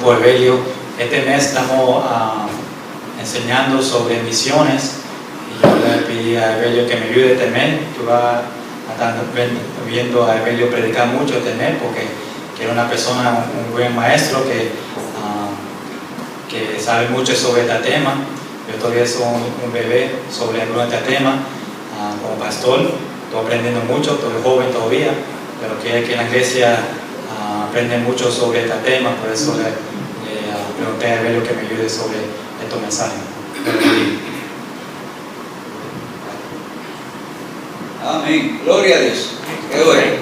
por Evelio. Este mes estamos enseñando sobre misiones y yo le pedí a Evelio que me ayude este mes. Tú vas a estar viendo a Evelio predicar mucho este mes porque era una persona, un buen maestro que sabe mucho sobre este tema. Yo todavía soy un bebé sobre algunos de este tema. Como pastor, estoy aprendiendo mucho, estoy joven todavía, pero quiero que en la iglesia aprenda mucho sobre este tema, por eso le pregunté a Evelio que me ayude sobre estos mensajes. Amén. Gloria a Dios. Qué bueno.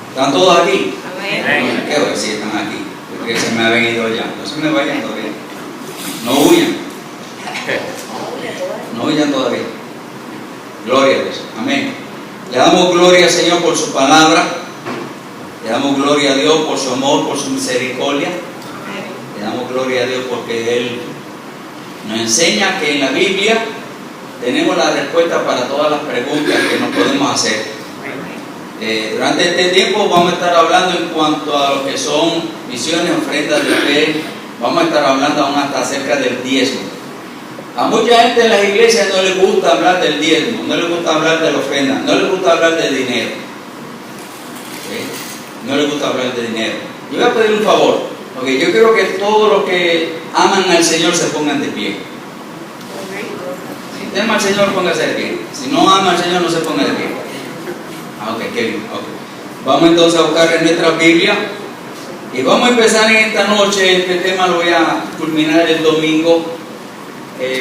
¿Están todos aquí? Amén. Qué bueno, sí, están aquí. Yo creo que se me habían ido ya. No se me vayan todavía. No huyan. No huyan todavía. Gloria a Dios. Amén. Le damos gloria al Señor por su palabra. Le damos gloria a Dios por su amor, por su misericordia. Le damos gloria a Dios porque Él nos enseña que en la Biblia tenemos la respuesta para todas las preguntas que nos podemos hacer. Durante este tiempo vamos a estar hablando en cuanto a lo que son misiones, ofrendas de fe. Vamos a estar hablando aún hasta acerca del diezmo. A mucha gente en las iglesias no les gusta hablar del diezmo, no les gusta hablar de la ofrenda, no les gusta hablar de dinero. No les gusta hablar de dinero. Yo voy a pedir un favor, porque yo quiero que todos los que aman al Señor se pongan de pie. Si ama al Señor, póngase de pie. Si no ama al Señor, no se ponga de pie. Ok, qué bien. Okay. Vamos entonces a buscar en nuestra Biblia y vamos a empezar en esta noche. Este tema lo voy a culminar el domingo.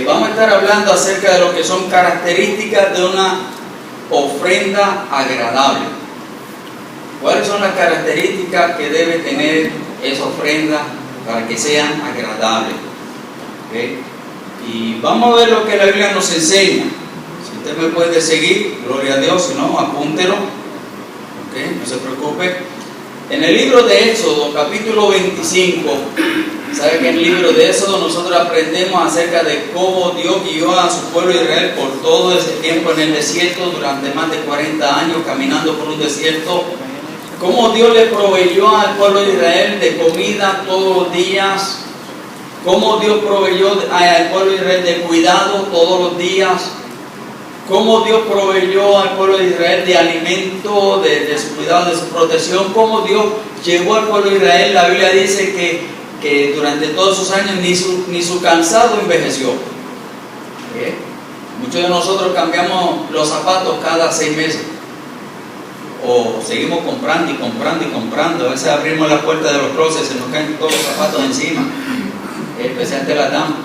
Vamos a estar hablando acerca de lo que son características de una ofrenda agradable. ¿Cuáles son las características que debe tener esa ofrenda para que sean agradables? ¿Okay? Y vamos a ver lo que la Biblia nos enseña. Si usted me puede seguir, gloria a Dios, si no, apúntelo. ¿Okay? No se preocupe. En el libro de Éxodo, capítulo 25, ¿sabe que en el libro de Éxodo nosotros aprendemos acerca de cómo Dios guió a su pueblo Israel por todo ese tiempo en el desierto, durante más de 40 años caminando por un desierto? Cómo Dios le proveyó al pueblo de Israel de comida todos los días. Cómo Dios proveyó al pueblo de Israel de cuidado todos los días. Cómo Dios proveyó al pueblo de Israel de alimento, de su cuidado, de su protección. Cómo Dios llevó al pueblo de Israel. La Biblia dice que durante todos esos años ni su cansado envejeció. Muchos de nosotros cambiamos los zapatos cada 6 meses. O seguimos comprando y comprando y comprando. A veces abrimos la puerta de los closets y se nos caen todos los zapatos encima, especialmente las damas.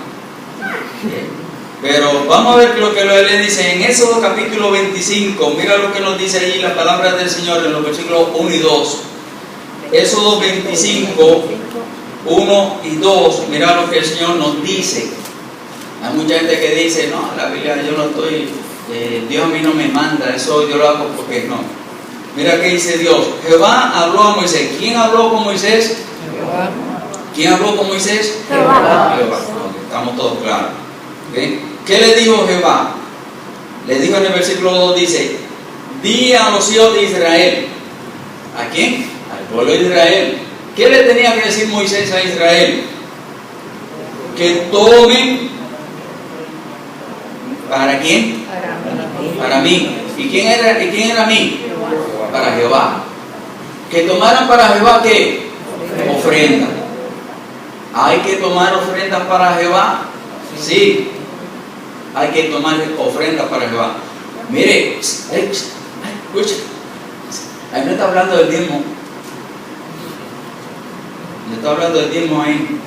Pero vamos a ver lo que le dice en Éxodo capítulo 25. Mira lo que nos dice allí la palabra del Señor en los versículos 1 y 2. Éxodo 25, 1 y 2. Mira lo que el Señor nos dice. Hay mucha gente que dice, no, la Biblia yo no estoy, Dios a mí no me manda, eso yo lo hago porque no. Mira qué dice Dios. Jehová habló a Moisés. ¿Quién habló con Moisés? Jehová. ¿Quién habló con Moisés? Jehová. Jehová. Estamos todos claros. ¿Okay? ¿Qué le dijo Jehová? Le dijo en el versículo 2, dice, di a los hijos de Israel. ¿A quién? Al pueblo de Israel. ¿Qué le tenía que decir Moisés a Israel? Que tomen. ¿Para quién? Para mí. ¿Y quién era mí? Para Jehová. Que tomaran para Jehová ¿qué? Ofrenda. ¿Hay que tomar ofrendas para Jehová? Sí. Hay que tomar ofrendas para Jehová. Mire, escucha. Ahí no está hablando del diezmo. No está hablando del diezmo ahí.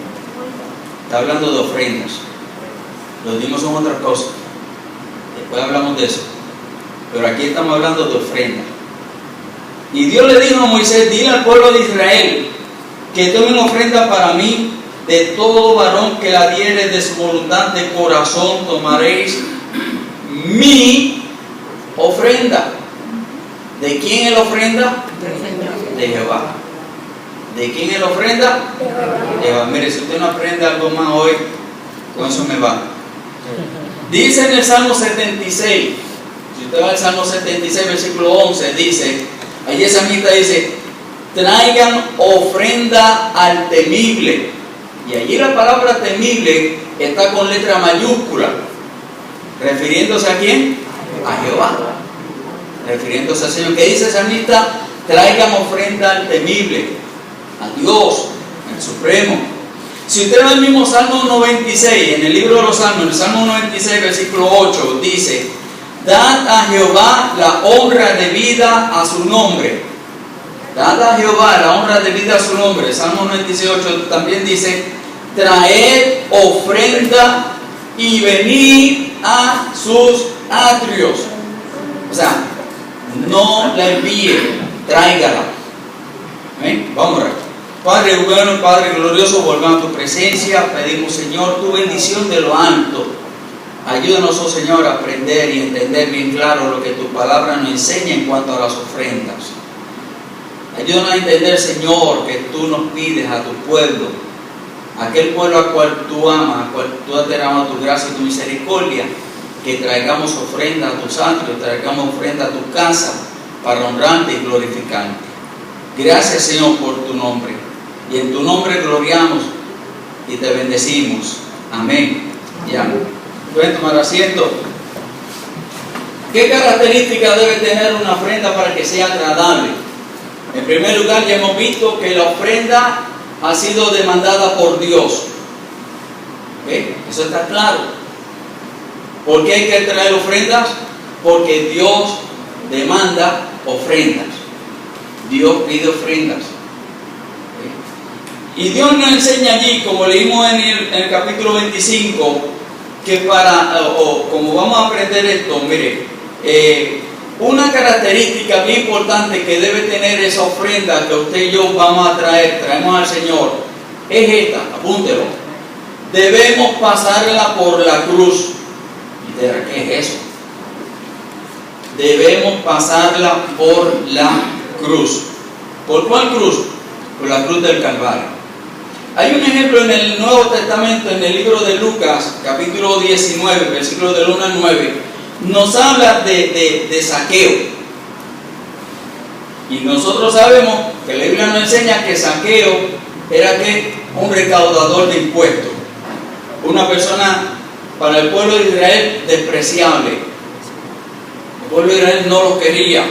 Está hablando de ofrendas. Los diezmos son otras cosas. Después hablamos de eso. Pero aquí estamos hablando de ofrendas. Y Dios le dijo a Moisés, dile al pueblo de Israel que tomen ofrenda para mí, de todo varón que la diere de su voluntad de corazón tomaréis mi ofrenda. ¿De quién es la ofrenda? De Jehová. ¿De quién es la ofrenda? De Jehová. Mire, si usted no aprende algo más hoy, con eso me va. Dice en el Salmo 76, si usted va al Salmo 76, versículo 11, dice, allí esa mitad dice, traigan ofrenda al temible Y allí la palabra temible está con letra mayúscula, refiriéndose a quién, a Jehová, refiriéndose al Señor. ¿Qué dice el salmista? Traigan ofrenda al temible, a Dios, el Supremo. Si usted ve el mismo Salmo 96, en el libro de los Salmos, en el Salmo 96, versículo 8, dice: dad a Jehová la honra debida a su nombre. Dad a Jehová la honra debida a su nombre. El Salmo 96, 8 también dice: traed ofrenda y venid a sus atrios. O sea, no la envíe, tráigala. ¿Amén? Vamos a ver. Padre bueno, Padre glorioso, volvamos a tu presencia. Pedimos, Señor, tu bendición de lo alto. Ayúdanos, oh Señor, a aprender y entender bien claro lo que tu palabra nos enseña en cuanto a las ofrendas. Ayúdanos a entender, Señor, que tú nos pides a tu pueblo, aquel pueblo al cual tú amas, al cual tú has derramado tu gracia y tu misericordia, que traigamos ofrenda a tus atrios, traigamos ofrenda a tu casa para honrarte y glorificarte. Gracias, Señor, por tu nombre. Y en tu nombre gloriamos y te bendecimos. Amén y amén. Pueden tomar asiento. ¿Qué características debe tener una ofrenda para que sea agradable? En primer lugar, ya hemos visto que la ofrenda ha sido demandada por Dios. ¿Okay? Eso está claro. ¿Por qué hay que traer ofrendas? Porque Dios demanda ofrendas. Dios pide ofrendas. Y Dios nos enseña allí, como leímos en el capítulo 25, que como vamos a aprender esto, mire, una característica bien importante que debe tener esa ofrenda que usted y yo vamos a traemos al Señor, es esta, apúntelo. Debemos pasarla por la cruz. ¿Qué es eso? Debemos pasarla por la cruz. ¿Por cuál cruz? Por la cruz del Calvario. Hay un ejemplo en el Nuevo Testamento, en el libro de Lucas, capítulo 19, versículos del 1 al 9, nos habla de Zaqueo. Y nosotros sabemos que la Biblia nos enseña que Zaqueo era un recaudador de impuestos, una persona para el pueblo de Israel despreciable. El pueblo de Israel no lo quería,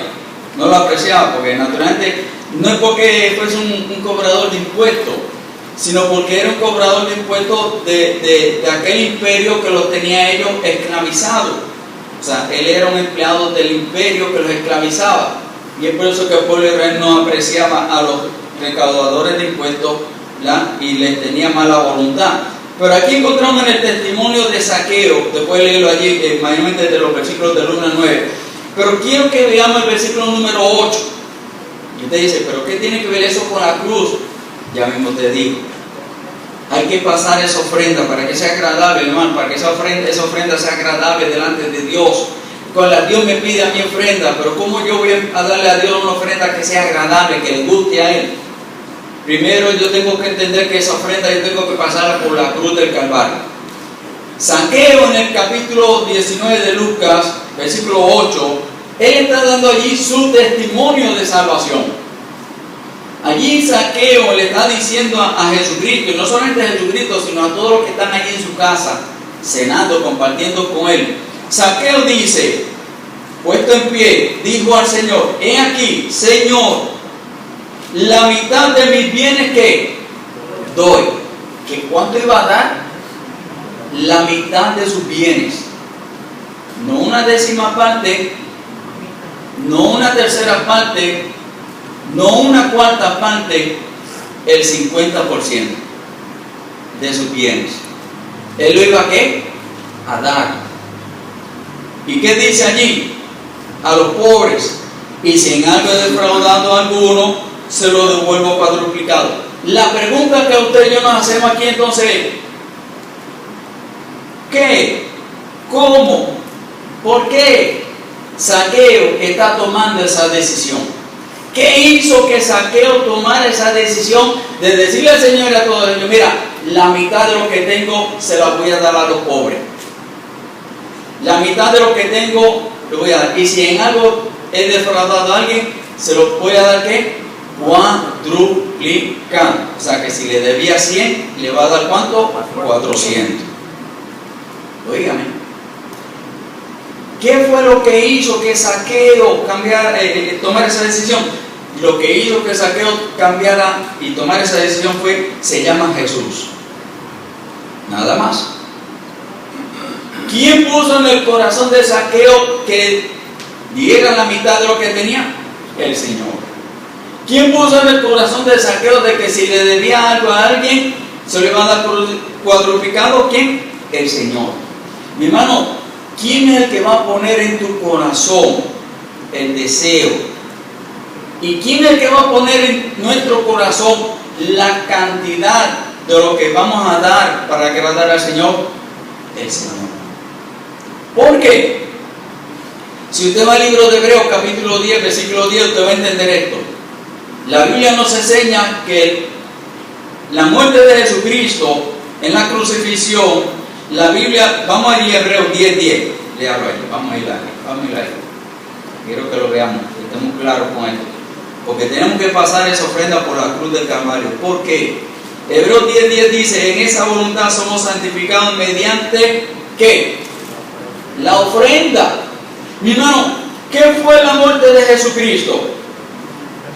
no lo apreciaba, porque naturalmente no es porque fuese un cobrador de impuestos, sino porque era un cobrador de impuestos de aquel imperio que los tenía ellos esclavizados. O sea, él era un empleado del imperio que los esclavizaba. Y es por eso que el pueblo de Israel no apreciaba a los recaudadores de impuestos, y les tenía mala voluntad. Pero aquí encontramos en el testimonio de Zaqueo, después de leerlo allí, mayormente desde los versículos del 1 al 9. Pero quiero que veamos el versículo número 8. Y usted dice, ¿pero qué tiene que ver eso con la cruz? Ya mismo te digo. Hay que pasar esa ofrenda para que sea agradable, hermano, para que esa ofrenda sea agradable delante de Dios. Cuando Dios me pide a mi ofrenda, pero ¿cómo yo voy a darle a Dios una ofrenda que sea agradable, que le guste a Él? Primero yo tengo que entender que esa ofrenda yo tengo que pasarla por la cruz del Calvario. Zaqueo, en el capítulo 19 de Lucas, versículo 8, él está dando allí su testimonio de salvación. Allí Zaqueo le está diciendo a Jesucristo, y no solamente a Jesucristo, sino a todos los que están allí en su casa, cenando, compartiendo con él. Zaqueo dice, puesto en pie, dijo al Señor: he aquí, Señor, la mitad de mis bienes que doy. ¿Que cuánto iba a dar? La mitad de sus bienes. No una décima parte, no una tercera parte, no una cuarta parte, el 50% de sus bienes. Él lo iba a ¿qué? A dar. ¿Y qué dice allí? A los pobres. Y si en algo he defraudado a alguno, se lo devuelvo cuadruplicado. La pregunta que usted y yo nos hacemos aquí entonces es: ¿qué? ¿Cómo? ¿Por qué Zaqueo está tomando esa decisión? ¿Qué hizo que Zaqueo tomara esa decisión de decirle al Señor y a todos ellos: mira, la mitad de lo que tengo se la voy a dar a los pobres? La mitad de lo que tengo lo voy a dar. Y si en algo he defraudado a alguien, se lo voy a dar ¿qué? Cuadruplicado. duplicado. O sea que si le debía 100, le va a dar ¿cuánto? 400. Óigame. ¿Qué fue lo que hizo que Zaqueo tomara esa decisión? Lo que hizo que Zaqueo cambiara y tomara esa decisión se llama Jesús. Nada más. ¿Quién puso en el corazón de Zaqueo que diera la mitad de lo que tenía? El Señor. ¿Quién puso en el corazón de Zaqueo de que si le debía algo a alguien se le iba a dar cuadruplicado? ¿Quién? El Señor. Mi hermano, ¿quién es el que va a poner en tu corazón el deseo? ¿Y quién es el que va a poner en nuestro corazón la cantidad de lo que vamos a dar para agradar al Señor? El Señor. ¿Por qué? Si usted va al libro de Hebreos capítulo 10, versículo 10, usted va a entender esto. La Biblia nos enseña que la muerte de Jesucristo en la crucifixión, la Biblia, vamos a ir a Hebreos 10:10, léalo ahí, vamos a ir ahí. Quiero que lo veamos, que estemos claros con esto. Porque tenemos que pasar esa ofrenda por la cruz del Calvario. ¿Por qué? Hebreos 10:10 dice, en esa voluntad somos santificados mediante, ¿qué? La ofrenda. Mi hermano, ¿qué fue la muerte de Jesucristo?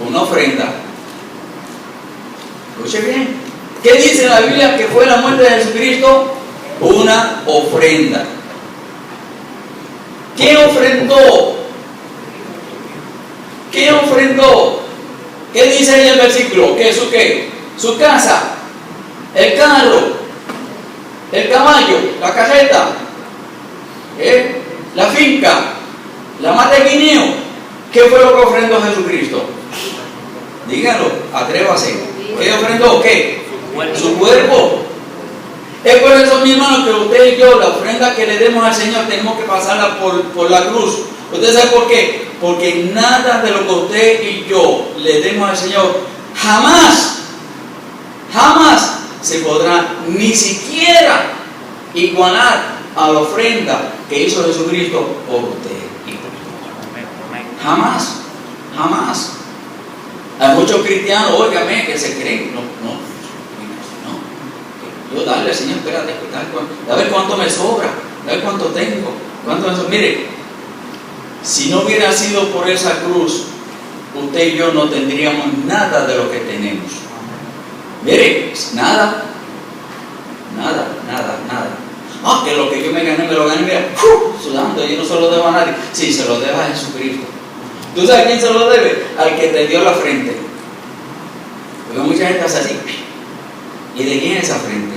Una ofrenda. Escuche bien. ¿Qué dice la Biblia que fue la muerte de Jesucristo? Una ofrenda. ¿Qué ofrendó? ¿Qué ofrendó? ¿Qué dice ahí el versículo? ¿Qué? Su casa, el carro, el caballo, la carreta, la finca, la mata de guineo. ¿Qué fue lo que ofrendó Jesucristo? Díganlo, atrévase. ¿Qué ofrendó? ¿Qué? Su cuerpo. Es por eso, mi hermano, que usted y yo, la ofrenda que le demos al Señor, tenemos que pasarla por la cruz. ¿Usted sabe por qué? Porque nada de lo que usted y yo le demos al Señor, jamás se podrá ni siquiera igualar a la ofrenda que hizo Jesucristo por usted y por mí. Jamás. Hay muchos cristianos, óigame, que se creen, no. Yo darle al Señor, espérate, a ver cuánto me sobra, a ver cuánto tengo, Mire, si no hubiera sido por esa cruz, usted y yo no tendríamos nada de lo que tenemos. Mire, nada. Que lo que yo me gané, mira, sudando, yo no se lo debo a nadie. Sí, se lo debo a Jesucristo. ¿Tú sabes a quién se lo debe? Al que te dio la frente. Porque mucha gente hace así. ¿Y de quién es esa frente?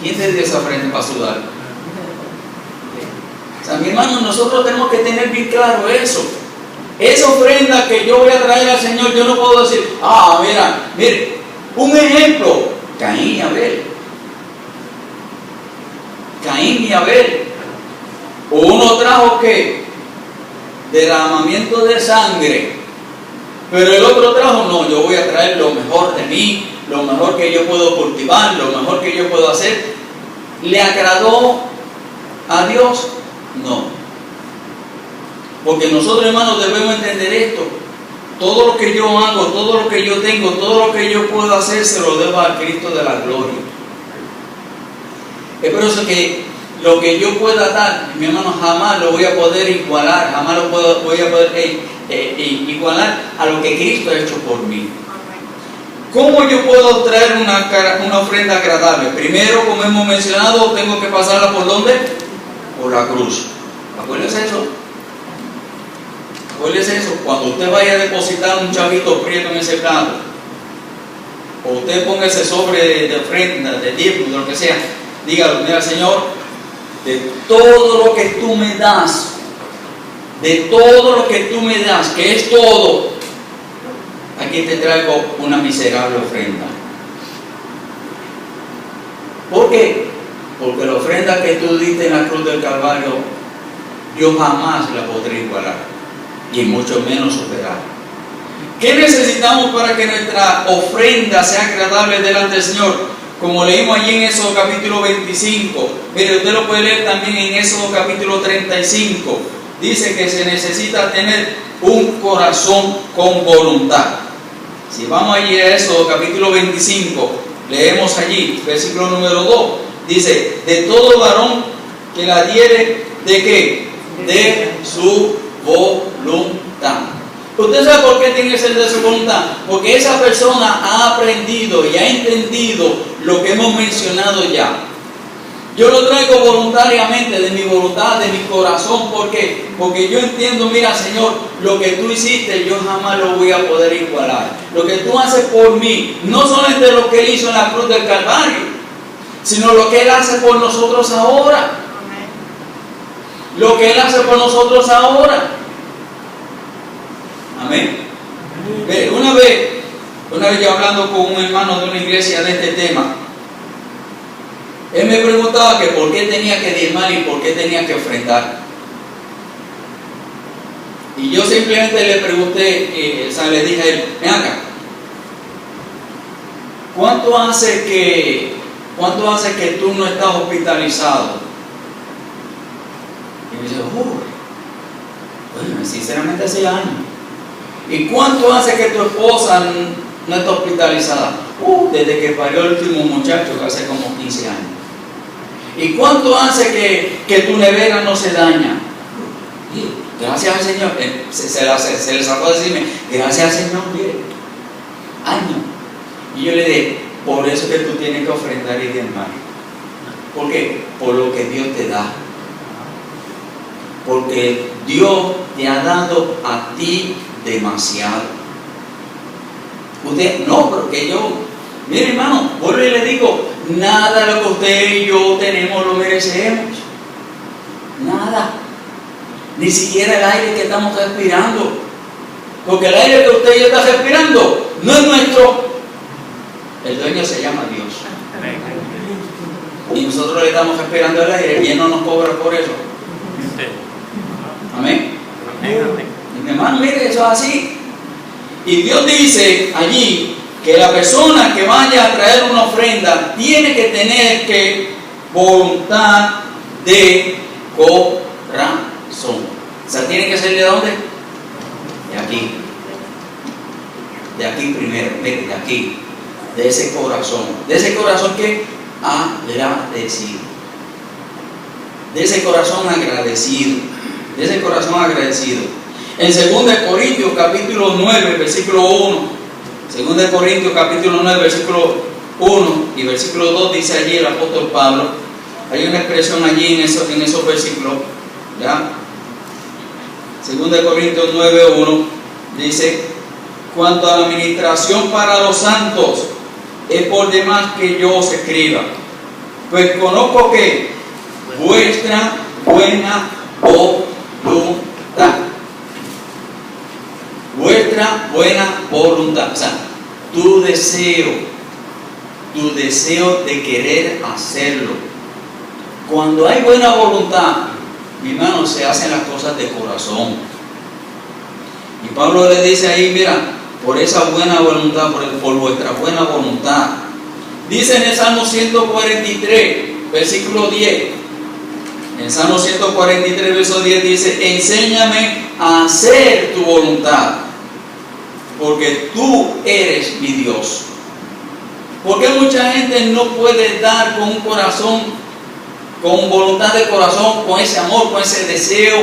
¿Quién te dio esa frente para sudar? O sea, mi hermano, nosotros tenemos que tener bien claro eso. Esa ofrenda que yo voy a traer al Señor, yo no puedo decir, mire, un ejemplo, Caín y Abel. Uno trajo ¿qué? Derramamiento de sangre, pero el otro trajo, no, yo voy a traer lo mejor de mí, lo mejor que yo puedo cultivar, lo mejor que yo puedo hacer. ¿Le agradó a Dios? No. Porque nosotros, hermanos, debemos entender esto. Todo lo que yo hago, todo lo que yo tengo, todo lo que yo puedo hacer, se lo debo a Cristo de la gloria. Es por eso que lo que yo pueda dar, mi hermano, jamás lo voy a poder igualar, jamás lo voy a poder igualar a lo que Cristo ha hecho por mí. ¿Cómo yo puedo traer una ofrenda agradable? Primero, como hemos mencionado, tengo que pasarla ¿por dónde? Por la cruz. Acuérdense eso. Cuando usted vaya a depositar un chavito prieto en ese plato, o usted ponga ese sobre de ofrenda, de diezmo, de lo que sea, dígalo, mira, Señor, de todo lo que tú me das, que es todo, aquí te traigo una miserable ofrenda. ¿Por qué? Porque la ofrenda que tú diste en la cruz del Calvario, yo jamás la podré igualar, y mucho menos superar. ¿Qué necesitamos para que nuestra ofrenda sea agradable delante del Señor? Como leímos allí en Éxodo capítulo 25, mire, usted lo puede leer también en Éxodo capítulo 35. Dice que se necesita tener un corazón con voluntad. Si vamos allí a Éxodo capítulo 25, leemos allí, versículo número 2, dice, de todo varón que la diere, ¿de qué? De su voluntad. ¿Usted sabe por qué tiene que ser de su voluntad? Porque esa persona ha aprendido y ha entendido lo que hemos mencionado ya. Yo lo traigo voluntariamente, de mi voluntad, de mi corazón. ¿Por qué? Porque yo entiendo, mira Señor, lo que tú hiciste yo jamás lo voy a poder igualar. Lo que tú haces por mí, no solamente lo que Él hizo en la cruz del Calvario, sino lo que Él hace por nosotros ahora. Lo que Él hace por nosotros ahora. Amén. Una vez yo hablando con un hermano de una iglesia de este tema, él me preguntaba que por qué tenía que diezmar y por qué tenía que ofrendar. Y yo simplemente le pregunté, le dije a él, ven acá, ¿cuánto hace que tú no estás hospitalizado? Y me dice, bueno, sinceramente hace años. ¿Y cuánto hace que tu esposa no está hospitalizada? Desde que parió el último muchacho, que hace como 15 años. ¿Y cuánto hace que tu nevera no se daña? Y gracias al Señor. Se le sacó a decirme, gracias al Señor, mire, años. Y yo le dije, por eso que tú tienes que ofrendar y diezmar. ¿Por qué? Por lo que Dios te da. Porque Dios te ha dado a ti demasiado. Usted, no, porque yo, mire hermano, vuelvo y le digo, nada de lo que usted y yo tenemos lo merecemos. Nada. Ni siquiera el aire que estamos respirando. Porque el aire que usted y yo está respirando no es nuestro. El dueño se llama Dios. Y nosotros le estamos respirando el aire y Él no nos cobra por eso. Amén. Mi hermano, mire, eso es así. Y Dios dice allí que la persona que vaya a traer una ofrenda tiene que tener voluntad de corazón. O sea, tiene que ser de dónde? De aquí. De aquí primero, mire, de aquí. De ese corazón. De ese corazón que agradecido. De ese corazón agradecido. De ese corazón agradecido. En 2 Corintios capítulo 9, versículo 1. 2 Corintios capítulo 9, versículo 1 y versículo 2 dice allí el apóstol Pablo. Hay una expresión allí en esos versículos. ¿Ya? 2 Corintios 9, 1 dice, cuanto a la administración para los santos, es por demás que yo os escriba. Pues conozco que vuestra buena voluntad. Vuestra buena voluntad. O sea, tu deseo de querer hacerlo. Cuando hay buena voluntad, mi hermano, se hacen las cosas de corazón. Y Pablo le dice ahí, mira, por esa buena voluntad, por vuestra buena voluntad. Dice en el Salmo 143, versículo 10. En Salmo 143, verso 10 dice, enséñame a hacer tu voluntad, porque tú eres mi Dios. Porque mucha gente no puede dar con un corazón, con voluntad de corazón, con ese amor, con ese deseo,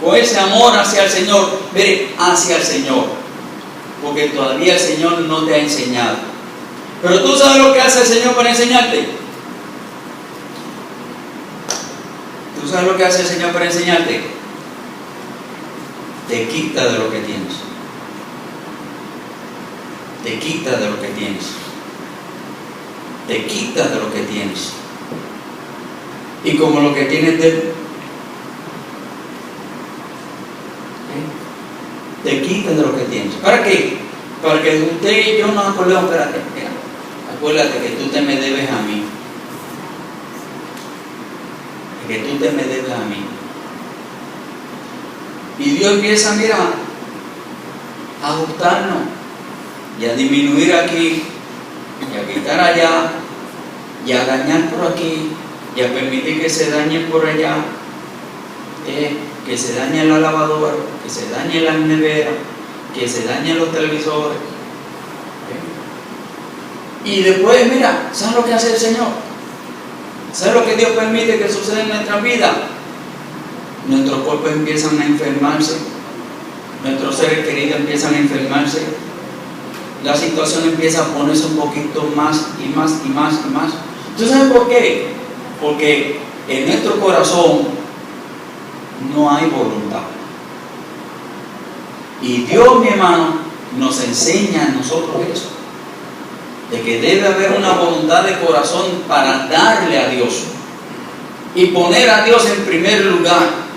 con ese amor hacia el Señor? Mire, hacia el Señor, porque todavía el Señor no te ha enseñado. Pero tú sabes lo que hace el Señor para enseñarte. ¿Tú sabes lo que hace el Señor para enseñarte? Te quita de lo que tienes. Te quita de lo que tienes. Te quita de lo que tienes. Y como lo que tienes te quita de lo que tienes. ¿Para qué? Para que usted y yo nos acordemos, espérate, mira, acuérdate que tú te me debes a mí. Que tú te me debes a mí. Y Dios empieza, mira, a ajustarnos y a disminuir aquí y a quitar allá y a dañar por aquí y a permitir que se dañe por allá, que se dañe la lavadora, que se dañe la nevera, que se dañen los televisores. Y después, mira, ¿sabes lo que hace el Señor? ¿Sabes lo que Dios permite que suceda en nuestra vida? Nuestros cuerpos empiezan a enfermarse, nuestros seres queridos empiezan a enfermarse, la situación empieza a ponerse un poquito más y más y más y más. ¿Tú sabes por qué? Porque en nuestro corazón no hay voluntad. Y Dios, mi hermano, nos enseña a nosotros eso, de que debe haber una voluntad de corazón para darle a Dios y poner a Dios en primer lugar.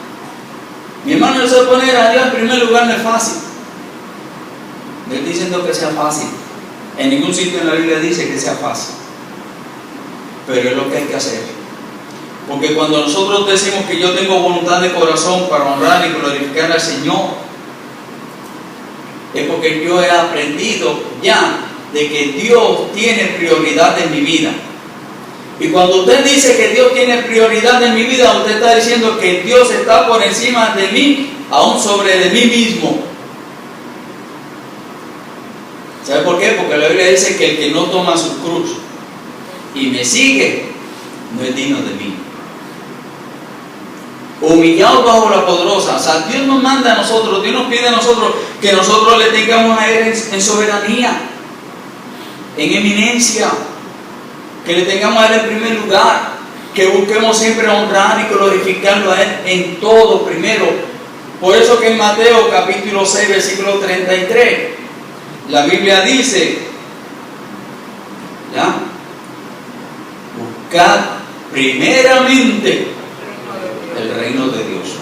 Mi hermano, eso de poner a Dios en primer lugar no es fácil. No estoy diciendo que sea fácil. En ningún sitio en la Biblia dice que sea fácil. Pero es lo que hay que hacer. Porque cuando nosotros decimos que yo tengo voluntad de corazón para honrar y glorificar al Señor, es porque yo he aprendido ya de que Dios tiene prioridad en mi vida. Y cuando usted dice que Dios tiene prioridad en mi vida, usted está diciendo que Dios está por encima de mí, aún sobre de mí mismo. ¿Sabe por qué? Porque la Biblia dice que el que no toma su cruz y me sigue, no es digno de mí. Humillados bajo la poderosa. O sea, Dios nos manda a nosotros, Dios nos pide a nosotros que nosotros le tengamos a Él en soberanía, en eminencia, que le tengamos a Él en primer lugar, que busquemos siempre honrar y glorificarlo a Él en todo primero. Por eso que en Mateo capítulo 6, versículo 33, la Biblia dice, ¿ya? Buscad primeramente el reino de Dios.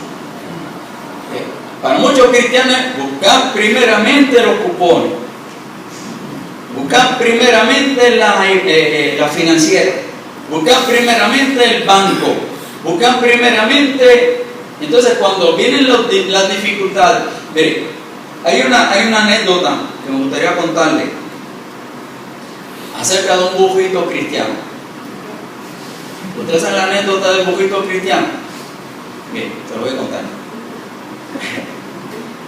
Para muchos cristianos, buscad primeramente los cupones, buscad primeramente la financiera, buscad primeramente el banco, buscad primeramente. Entonces, cuando vienen las dificultades, mire, hay una anécdota que me gustaría contarle acerca de un burrito cristiano. ¿Ustedes saben la anécdota del burrito cristiano? Bien, te lo voy a contar.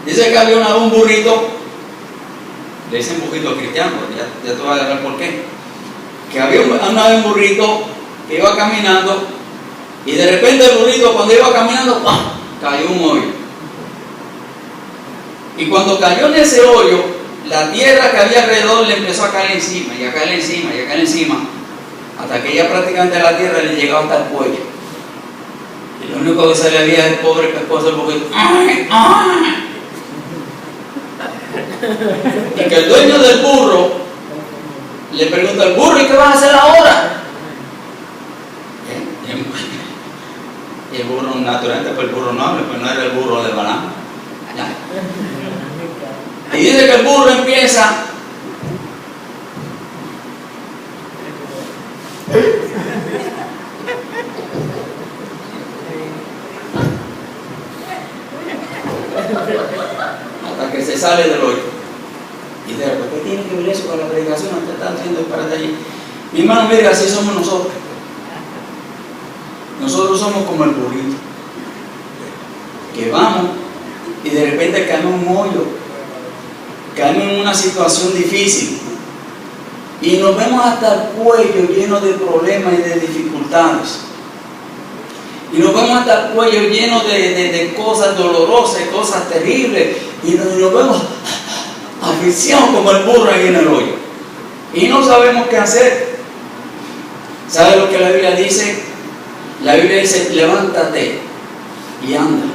Dice que había un burrito, le dicen burrito cristiano, ya te voy a hablar por qué. Que había un burrito que iba caminando y de repente el burrito, cuando iba caminando, ¡pam!, cayó un hoyo. Y cuando cayó en ese hoyo, la tierra que había alrededor le empezó a caer encima, y a caer encima, y a caer encima, hasta que ya prácticamente la tierra le llegaba hasta el cuello. Y lo único que se le veía es el pobre pescozo del burrito. ¡Ay, ay! Y que el dueño del burro le pregunta al burro: ¿y qué vas a hacer ahora? Y el burro, naturalmente, pues el burro no habla, pues no era el burro de Balaam. Y dice que el burro empieza hasta que se sale del hoyo. Y dice: ¿por qué tiene que ver eso con la predicación? ¿Qué está haciendo para allí? Mi hermano, mire, así somos nosotros. Nosotros somos como el burrito, que vamos y de repente caemos en un hoyo, caemos en una situación difícil y nos vemos hasta el cuello lleno de problemas y de dificultades, y nos vemos hasta el cuello lleno de cosas dolorosas, cosas terribles, y nos vemos asfixiados como el burro ahí en el hoyo y no sabemos qué hacer. ¿Sabe lo que la Biblia dice? La Biblia dice: levántate y anda.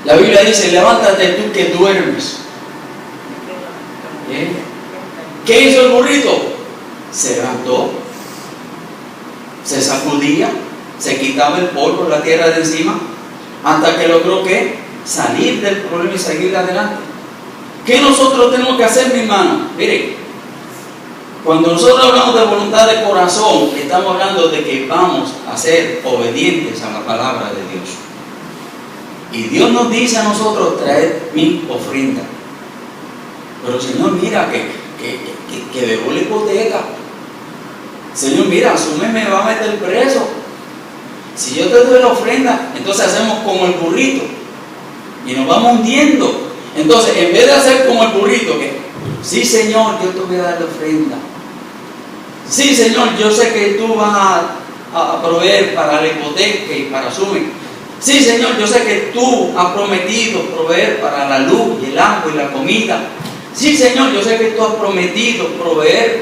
La Biblia dice: levántate tú que duermes. ¿Bien? ¿Qué hizo el burrito? Se levantó, se sacudía, se quitaba el polvo, la tierra de encima, hasta que logró ¿qué? Salir del problema y seguir adelante. ¿Qué nosotros tenemos que hacer, mi hermano? Mire, cuando nosotros hablamos de voluntad de corazón, estamos hablando de que vamos a ser obedientes a la palabra de Dios. Y Dios nos dice a nosotros: traed mi ofrenda. Pero Señor, mira que debo la hipoteca. Señor, mira, Sume me va a meter preso. Si yo te doy la ofrenda, entonces hacemos como el burrito y nos vamos hundiendo. Entonces, en vez de hacer como el burrito, que sí, Señor, yo te voy a dar la ofrenda. Sí, Señor, yo sé que tú vas a proveer para la hipoteca y para Sumen. Sí, Señor, yo sé que tú has prometido proveer para la luz y el agua y la comida. Sí, Señor, yo sé que tú has prometido proveer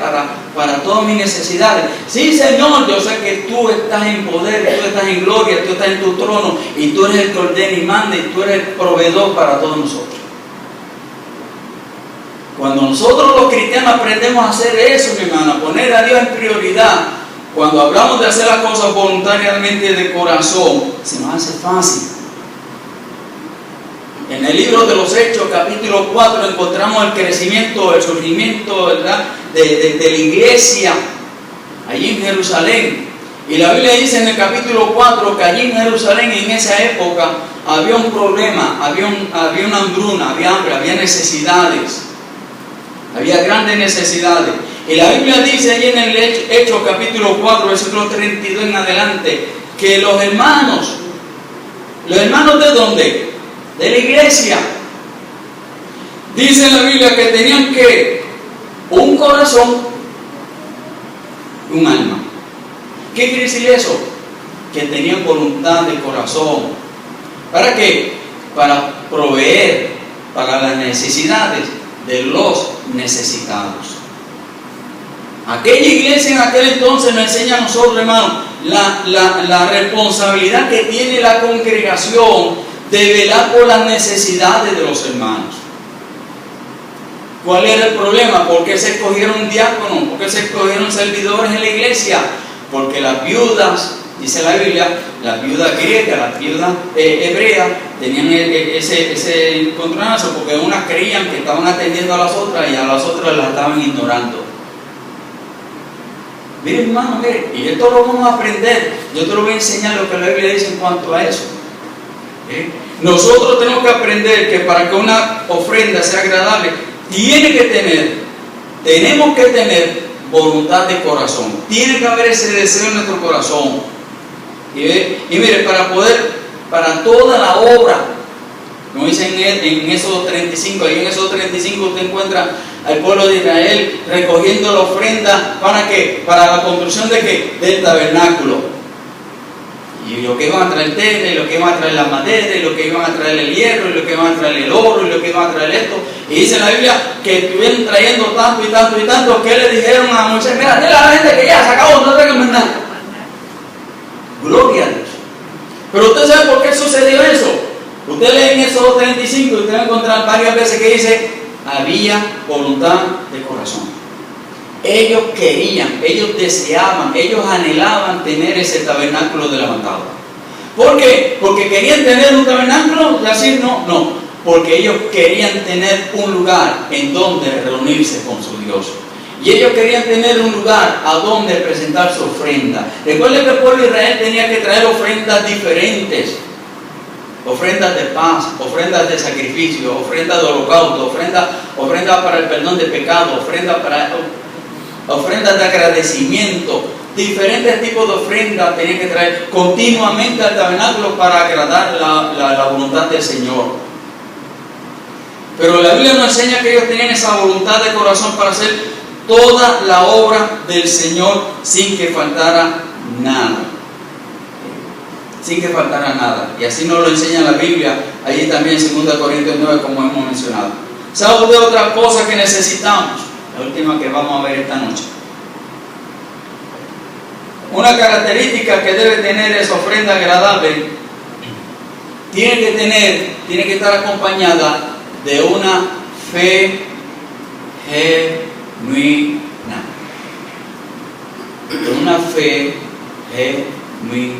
para todas mis necesidades. Sí, Señor, yo sé que tú estás en poder, tú estás en gloria, tú estás en tu trono y tú eres el que ordena y manda y tú eres el proveedor para todos nosotros. Cuando nosotros los cristianos aprendemos a hacer eso, mi hermano, a poner a Dios en prioridad, cuando hablamos de hacer las cosas voluntariamente de corazón, se nos hace fácil. En el libro de los Hechos, capítulo 4, encontramos el crecimiento, el surgimiento, ¿verdad?, de la iglesia allí en Jerusalén. Y la Biblia dice en el capítulo 4 que allí en Jerusalén, en esa época, había un problema, había una hambruna, había hambre, había necesidades. Había grandes necesidades. Y la Biblia dice allí en el Hechos capítulo 4, versículo 32 en adelante, que los hermanos ¿de dónde? De la iglesia. Dice la Biblia que tenían que un corazón y un alma. ¿Qué quiere decir eso? Que tenían voluntad de corazón. ¿Para qué? Para proveer para las necesidades de los necesitados. Aquella iglesia en aquel entonces nos enseña a nosotros, hermanos, la responsabilidad que tiene la congregación de velar por las necesidades de los hermanos. ¿Cuál era el problema? ¿Por qué se escogieron diáconos? ¿Por qué se escogieron servidores en la iglesia? Porque las viudas, dice la Biblia, las viudas griegas, las viudas hebreas, tenían ese encontronazo, porque unas creían que estaban atendiendo a las otras y a las otras las estaban ignorando. Miren, hermano, mire, y esto lo vamos a aprender. Yo te lo voy a enseñar lo que la Biblia dice en cuanto a eso. Nosotros tenemos que aprender que para que una ofrenda sea agradable, tenemos que tener voluntad de corazón. Tiene que haber ese deseo en nuestro corazón. Y mire, para toda la obra, como dice en Éxodo 35, ahí en Éxodo 35 usted encuentra al pueblo de Israel recogiendo la ofrenda, ¿para qué? Para la construcción de ¿qué? Del tabernáculo. Y lo que iban a traer tela, y lo que iban a traer la madera, y lo que iban a traer el hierro, y lo que iban a traer el oro, y lo que iban a traer esto. Y dice la Biblia que estuvieron trayendo tanto y tanto y tanto, que le dijeron a Moisés: mira, dile a la gente que ya se acabó, no traigan más nada. Gloria a Dios. Pero usted sabe por qué sucedió eso. Usted lee en Éxodo 35 y usted va a encontrar varias veces que dice: había voluntad de corazón. Ellos querían, ellos deseaban, ellos anhelaban tener ese tabernáculo levantado. ¿Por qué? Porque querían tener un tabernáculo, y así no, porque ellos querían tener un lugar en donde reunirse con su Dios. Y ellos querían tener un lugar a donde presentar su ofrenda. Recuerden que el pueblo de Israel tenía que traer ofrendas diferentes. Ofrendas de paz, ofrendas de sacrificio, ofrendas de holocausto, ofrendas para el perdón de pecado, ofrendas de agradecimiento. Diferentes tipos de ofrendas tenían que traer continuamente al tabernáculo para agradar la voluntad del Señor. Pero la Biblia nos enseña que ellos tenían esa voluntad de corazón para hacer toda la obra del Señor sin que faltara nada. Sin que faltara nada. Y así nos lo enseña la Biblia, allí también en 2 Corintios 9, como hemos mencionado. ¿Sabe de otra cosa que necesitamos? La última que vamos a ver esta noche. Una característica que debe tener esa ofrenda agradable tiene que estar acompañada de una fe genuina. De una fe genuina.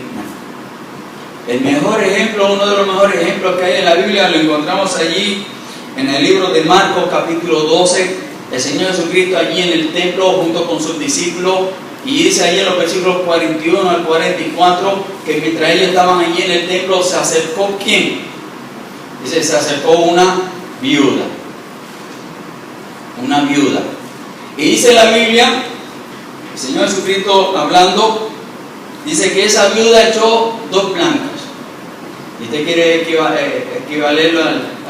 El mejor ejemplo, uno de los mejores ejemplos que hay en la Biblia, lo encontramos allí en el libro de Marcos, capítulo 12. El Señor Jesucristo allí en el templo junto con sus discípulos, y dice allí en los versículos 41 al 44 que mientras ellos estaban allí en el templo se acercó ¿quién? Dice, se acercó una viuda. Una viuda. Y dice la Biblia, el Señor Jesucristo hablando, dice que esa viuda echó 2 blancas. Y usted quiere equivalerlo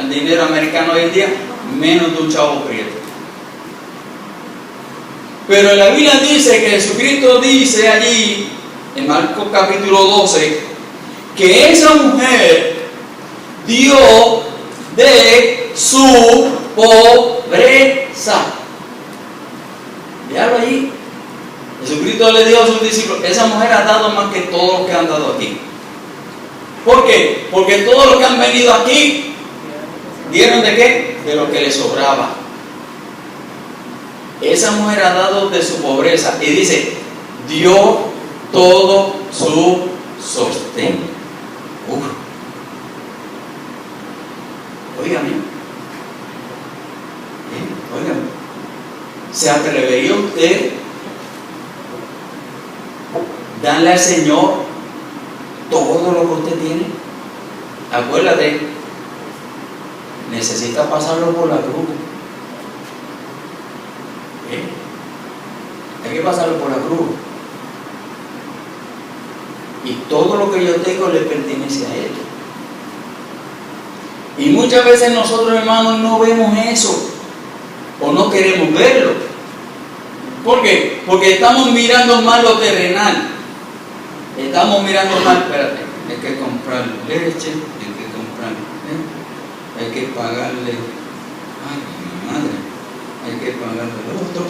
al dinero americano hoy en día, menos de un chavo prieto. Pero la Biblia dice que Jesucristo dice allí, en Marcos capítulo 12, que esa mujer dio de su pobreza. Véalo allí. Jesucristo le dijo a sus discípulos, esa mujer ha dado más que todos los que han dado aquí. ¿Por qué? Porque todos los que han venido aquí dieron de qué? De lo que les sobraba. Esa mujer ha dado de su pobreza y dice, dio todo su sostén. Óigame. Óigame. ¿Se atrevería usted darle al Señor todo lo que usted tiene? Acuérdate, necesita pasarlo por la cruz. Hay que pasarlo por la cruz. Y todo lo que yo tengo le pertenece a Él. Y muchas veces nosotros, hermanos, no vemos eso o no queremos verlo. ¿Por qué? Porque estamos mirando mal lo terrenal. Estamos mirando mal, espérate, hay que comprar leche, hay que comprar, hay que pagarle, ay mi madre, hay que pagarle el otro.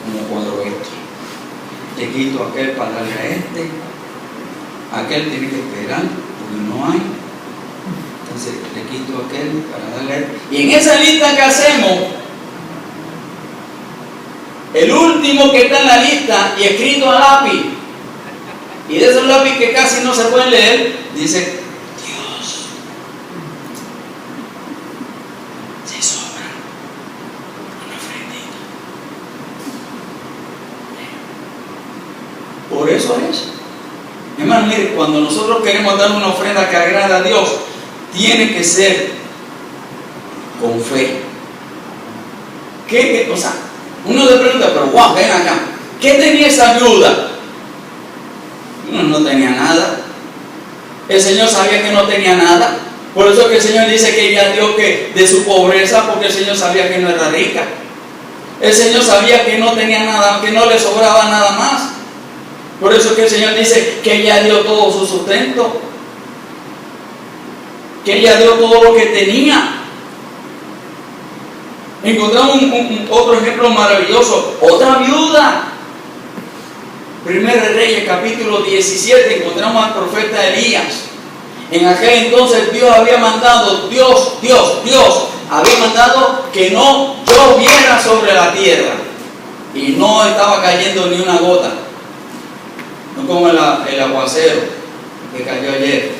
Como cuadro esto. Te quito aquel para darle a este. Aquel tiene que esperar porque no hay. Entonces le quito aquel para darle a este. Y en esa lista que hacemos, el último que está en la lista y escrito a lápiz, y de esos lápiz que casi no se pueden leer, dice Dios. Se sobra una ofrendita. Por eso es. Hermano, mire, cuando nosotros queremos dar una ofrenda que agrada a Dios, tiene que ser con fe. O sea, uno le pregunta, pero wow, ven acá, ¿qué tenía esa viuda? No tenía nada. El Señor sabía que no tenía nada. Por eso que el Señor dice que ella dio que de su pobreza, porque el Señor sabía que no era rica. El Señor sabía que no tenía nada, que no le sobraba nada más. Por eso que el Señor dice que ella dio todo su sustento, que ella dio todo lo que tenía. Encontramos otro ejemplo maravilloso, otra viuda. Primero de Reyes, capítulo 17, encontramos al profeta Elías. En aquel entonces Dios había mandado, Dios había mandado que no lloviera sobre la tierra. Y no estaba cayendo ni una gota. No como el aguacero que cayó ayer.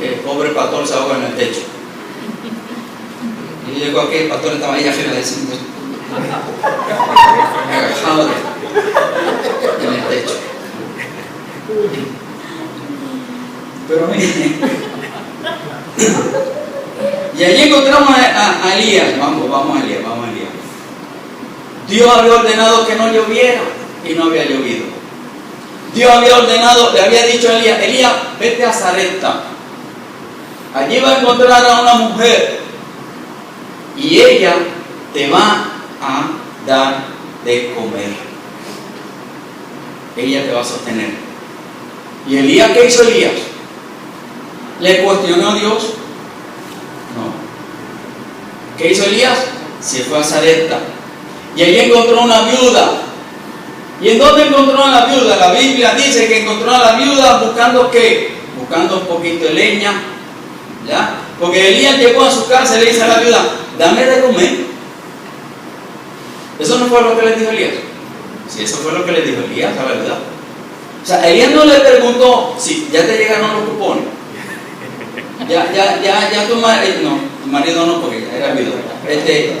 El pobre pastor se ahoga en el techo. Y llegó aquí, el pastor estaba ahí afuera diciendo, agachado en el techo. Pero miren, y allí encontramos a Elías. Vamos a Elías. Dios había ordenado que no lloviera y no había llovido. Dios había ordenado, le había dicho a Elías, vete a Sarepta. Allí va a encontrar a una mujer y ella te va a dar de comer. Ella te va a sostener. ¿Y Elías qué hizo Elías? ¿Le cuestionó a Dios? No. ¿Qué hizo Elías? Se fue a Sarepta y allí encontró una viuda. ¿Y en dónde encontró a la viuda? La Biblia dice que encontró a la viuda buscando ¿qué? Buscando un poquito de leña, ¿ya? Porque Elías llegó a su casa y le dice a la viuda, dame de comer. ¿Eso no fue lo que le dijo Elías? Sí, eso fue lo que le dijo Elías, la verdad. O sea, Elías no le preguntó, si ya te llegaron los cupones. Ya tu marido, no, tu marido no, porque ya era viuda.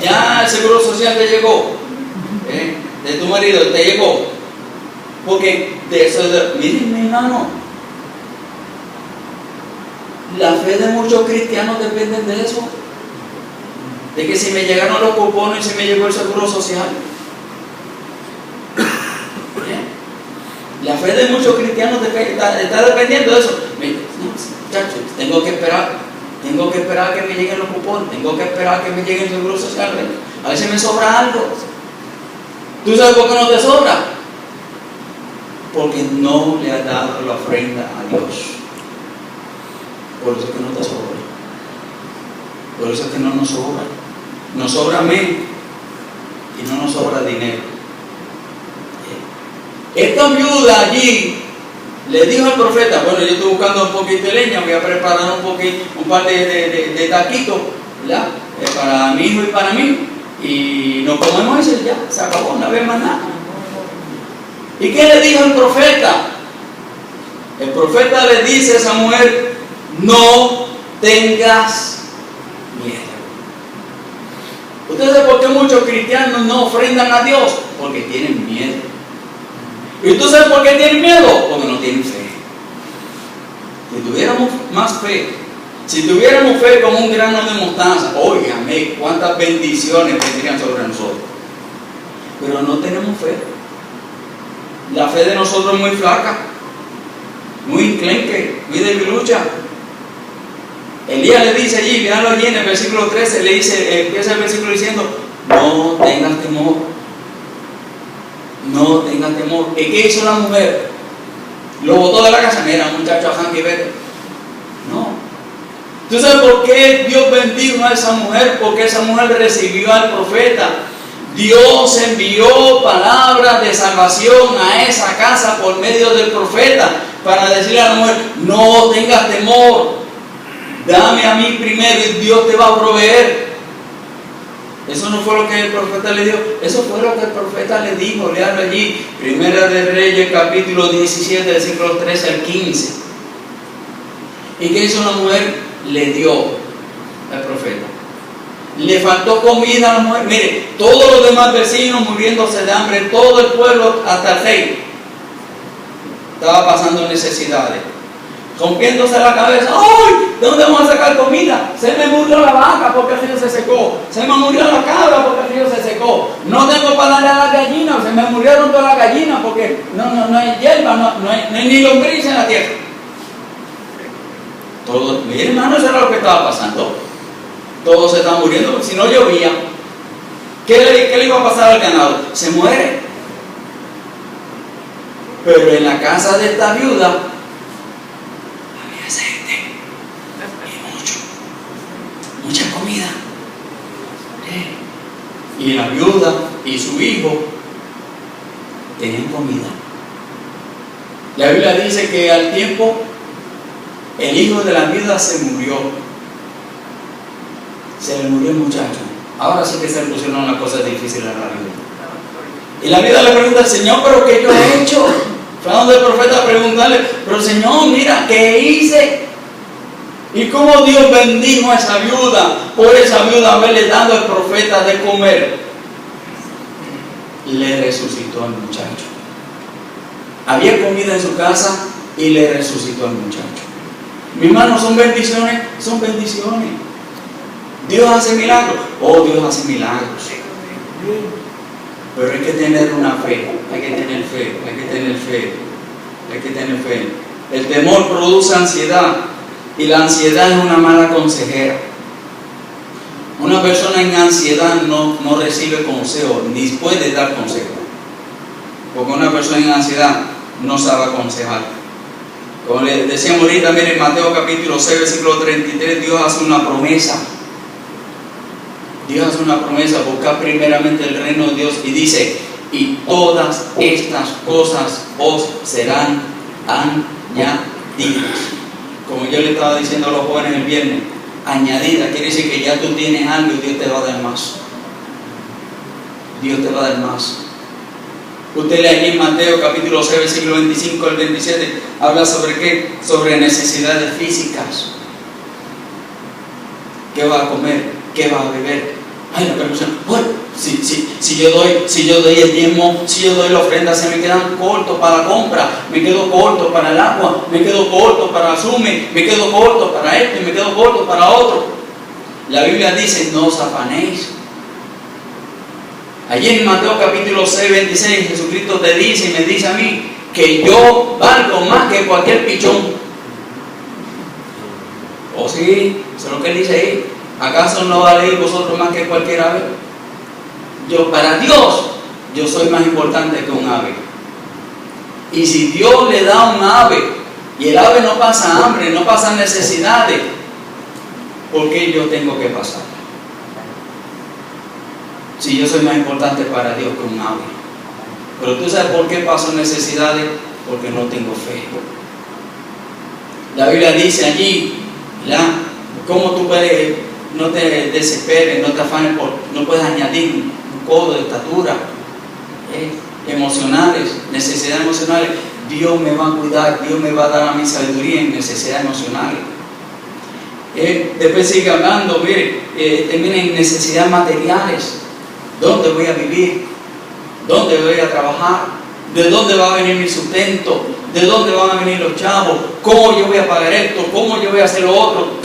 Ya el seguro social te llegó. De tu marido te llegó. Porque de eso, miren mi hermano, la fe de muchos cristianos depende de eso. De que si me llegaron los cupones y si me llegó el seguro social. La fe de muchos cristianos está dependiendo de eso. No, muchachos, tengo que esperar que me lleguen los cupones, tengo que esperar que me lleguen el seguro social. A veces me sobra algo. ¿Tú sabes por qué no te sobra? Porque no le has dado la ofrenda a Dios. Por eso es que no te sobra. Por eso es que no nos sobra. Nos sobra menos y no nos sobra dinero. Esta viuda allí le dijo al profeta: bueno, yo estoy buscando un poquito de leña, voy a preparar un par de taquitos, ¿verdad? Para mi hijo y para mí, y nos comemos eso y ya, se acabó, no había más nada. ¿Y qué le dijo el profeta? El profeta le dice a esa mujer: no tengas miedo. ¿Ustedes saben por qué muchos cristianos no ofrendan a Dios? Porque tienen miedo. ¿Y tú sabes por qué tienen miedo? Porque no tienen fe. Si tuviéramos más fe, si tuviéramos fe como un grano de mostaza, óigame, cuántas bendiciones vendrían sobre nosotros. Pero no tenemos fe. La fe de nosotros es muy flaca, muy enclenque, muy debilucha. Elías le dice allí, veanlo allí en el versículo 13, le dice, empieza el versículo diciendo: no tengas temor, no tengas temor. ¿Y qué hizo la mujer? Lo botó de la casa. Mira, muchacho, Hanky, vete. No. ¿Tú sabes por qué Dios bendijo a esa mujer? Porque esa mujer recibió al profeta. Dios envió palabras de salvación a esa casa por medio del profeta para decirle a la mujer: no tengas temor, dame a mí primero y Dios te va a proveer. Eso no fue lo que el profeta le dijo, eso fue lo que el profeta le dijo. Leanlo allí, Primera de Reyes, capítulo 17, versículos 13 al 15. ¿Y qué hizo la mujer? Le dio al profeta. Le faltó comida a la mujer. Mire, todos los demás vecinos muriéndose de hambre, todo el pueblo, hasta el rey, estaba pasando necesidades, rompiéndose la cabeza. ¡Ay! ¿De dónde vamos a sacar comida? Se me murió la vaca porque el río se secó. Se me murió la cabra porque el río se secó. No tengo para darle a las gallinas. Se me murieron todas las gallinas porque no hay hierba, no hay ni lombriz en la tierra. Todo, mi hermano, eso era lo que estaba pasando. Todos se están muriendo porque si no llovía, ¿qué le iba a pasar al ganado? Se muere. Pero en la casa de esta viuda había aceite y mucha comida. Y la viuda y su hijo tenían comida. La Biblia dice que al tiempo el hijo de la viuda se murió. Se le murió el muchacho. Ahora sí que se le pusieron las cosas difíciles a la vida. Y la vida le pregunta al Señor: ¿pero qué yo he hecho? Fue a donde el profeta a preguntarle: pero Señor, mira, ¿qué hice? Y cómo Dios bendijo a esa viuda, por esa viuda haberle dado al profeta de comer. Le resucitó al muchacho. Había comida en su casa y le resucitó al muchacho. Mi hermano, son bendiciones, son bendiciones. Dios hace milagros. Oh, Dios hace milagros. Pero hay que tener una fe, hay que tener fe, hay que tener fe, hay que tener fe. El temor produce ansiedad y la ansiedad es una mala consejera. Una persona en ansiedad no recibe consejo, ni puede dar consejo. Porque una persona en ansiedad no sabe aconsejar. Como le decíamos ahorita, miren, en Mateo capítulo 6, versículo 33, Dios hace una promesa. Dios hace una promesa: buscar primeramente el reino de Dios, y dice: y todas estas cosas os serán añadidas. Como yo le estaba diciendo a los jóvenes el viernes, añadida quiere decir que ya tú tienes algo y Dios te va a dar más. Dios te va a dar más. Usted lee aquí en Mateo capítulo 6, versículo 25 al 27, habla sobre qué, sobre necesidades físicas. ¿Qué va a comer? ¿Qué va a beber? Ay, la persona, bueno, si yo doy el diezmo, si yo doy la ofrenda, se me quedan cortos para la compra, me quedo corto para el agua, me quedo corto para el asume, me quedo corto para esto y me quedo corto para otro. La Biblia dice: no os afanéis. Allí en Mateo capítulo 6, 26, Jesucristo te dice y me dice a mí que yo valgo más que cualquier pichón. ¿O sí? Eso es lo que él dice ahí. ¿Acaso no valéis vosotros más que cualquier ave? Para Dios, yo soy más importante que un ave. Y si Dios le da un ave, y el ave no pasa hambre, no pasa necesidades, ¿por qué yo tengo que pasar? Si yo soy más importante para Dios que un ave. Pero tú sabes por qué paso necesidades, porque no tengo fe. La Biblia dice allí, ¿cómo tú puedes, no te desesperes, no te afanes, no puedes añadir un codo de estatura, emocionales, necesidades emocionales? Dios me va a cuidar, Dios me va a dar a mi sabiduría en necesidades emocionales. Después sigue hablando, mire, termina en necesidades materiales. ¿Dónde voy a vivir? ¿Dónde voy a trabajar? ¿De dónde va a venir mi sustento? ¿De dónde van a venir los chavos? ¿Cómo yo voy a pagar esto? ¿Cómo yo voy a hacer lo otro?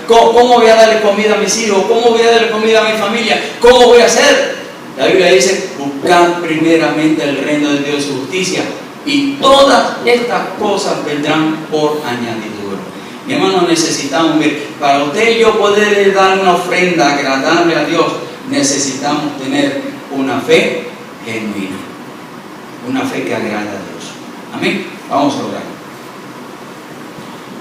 ¿Cómo voy a darle comida a mis hijos? ¿Cómo voy a darle comida a mi familia? ¿Cómo voy a hacer? La Biblia dice, buscad primeramente el reino de Dios y su justicia, y todas estas cosas vendrán por añadidura. Mi hermano, necesitamos, para usted y yo poder dar una ofrenda agradable a Dios, necesitamos tener una fe genuina, una fe que agrada a Dios. Amén. Vamos a orar.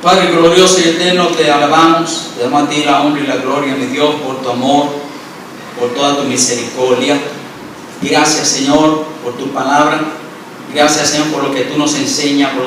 Padre glorioso y eterno, te alabamos, te damos a ti la honra y la gloria, mi Dios, por tu amor, por toda tu misericordia. Gracias, Señor, por tu palabra. Gracias, Señor, por lo que tú nos enseñas, por lo que